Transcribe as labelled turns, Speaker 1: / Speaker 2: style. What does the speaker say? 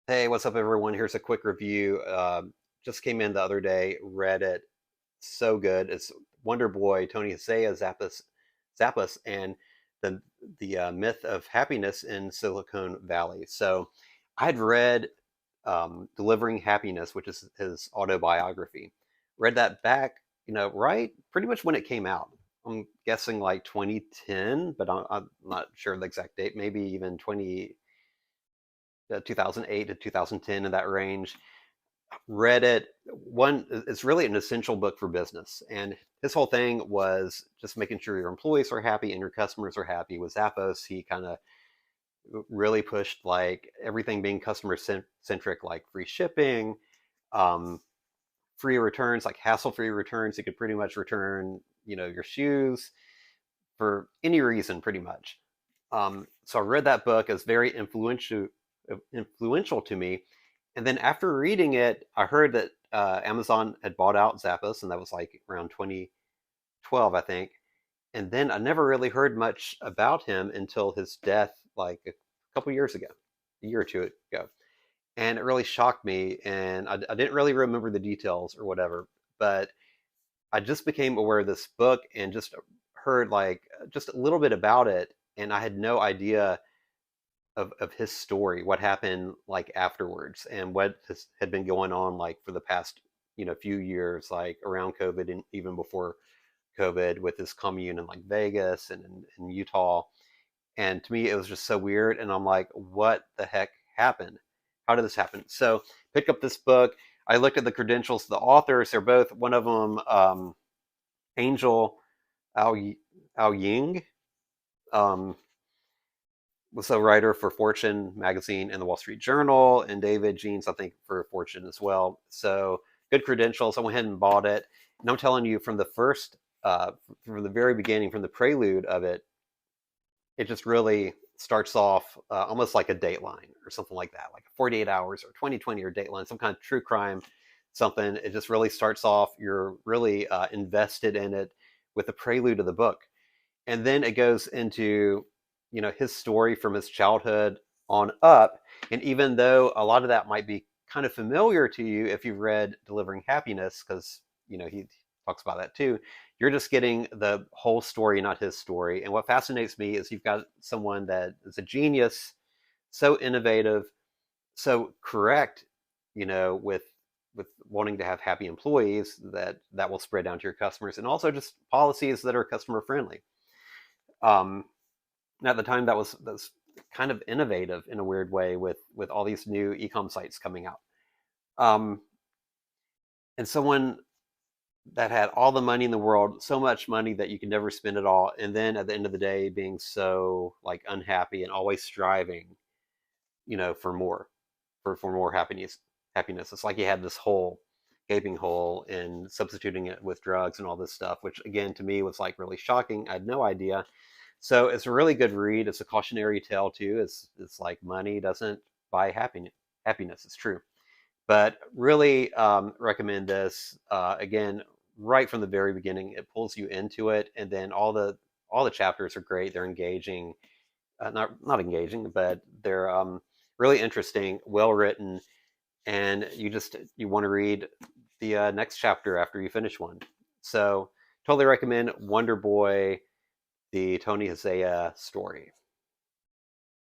Speaker 1: Hey, what's up, everyone? Here's a quick review. Just came in the other day, read it. So good. It's Wonder Boy, Tony Hsieh, Zappos, and the myth of happiness in Silicon Valley. So, I had read Delivering Happiness, which is his autobiography. Read that back, right pretty much when it came out. I'm guessing like 2010, but I'm not sure the exact date. Maybe even 2008 to 2010 in that range. Read it. It's really an essential book for business, and his whole thing was just making sure your employees are happy and your customers are happy. With Zappos, he kind of really pushed like everything being customer centric, like free shipping, um, free returns, like hassle-free returns. You could pretty much return, your shoes for any reason, pretty much. So I read that book. It's very influential to me. And then after reading it, I heard that Amazon had bought out Zappos, and that was like around 2012, I think. And then I never really heard much about him until his death, like a couple years ago, a year or two ago. And it really shocked me. And I didn't really remember the details or whatever, but I just became aware of this book and just heard like just a little bit about it. And I had no idea of his story, what happened like afterwards, and had been going on like for the past few years, like around COVID and even before COVID, with this commune in like Vegas and in Utah. And to me, it was just so weird. And I'm like, what the heck happened? How did this happen? So pick up this book. I looked at the credentials of the authors. They're both, one of them, Angel Ao, Ao Ying. Um, was a writer for Fortune magazine and the Wall Street Journal, and David Jeans, I think, for Fortune as well. So good credentials. I went ahead and bought it. And I'm telling you, from the very beginning, from the prelude of it, it just really starts off almost like a Dateline or something like that, like 48 hours or 2020 or Dateline, some kind of true crime, something. It just really starts off. You're really invested in it with the prelude of the book, and then it goes into his story from his childhood on up. And even though a lot of that might be kind of familiar to you if you've read Delivering Happiness, because he talks about that too, you're just getting the whole story, not his story. And what fascinates me is you've got someone that is a genius, so innovative, so correct, with wanting to have happy employees that will spread down to your customers, and also just policies that are customer friendly. um, at the time, that's kind of innovative in a weird way, with all these new e-com sites coming out. Um, and someone that had all the money in the world, so much money that you can never spend it all, and then at the end of the day, being so like unhappy and always striving, for more, for more happiness. Happiness. It's like he had this hole, gaping hole, and substituting it with drugs and all this stuff, which again to me was like really shocking. I had no idea. So it's a really good read. It's a cautionary tale too. It's like money doesn't buy happiness. Happiness is true, but really recommend this. Again, right from the very beginning, it pulls you into it, and then all the chapters are great. They're engaging, not engaging, but they're really interesting, well written, and you want to read the next chapter after you finish one. So totally recommend Wonder Boy, the Tony Hsieh story.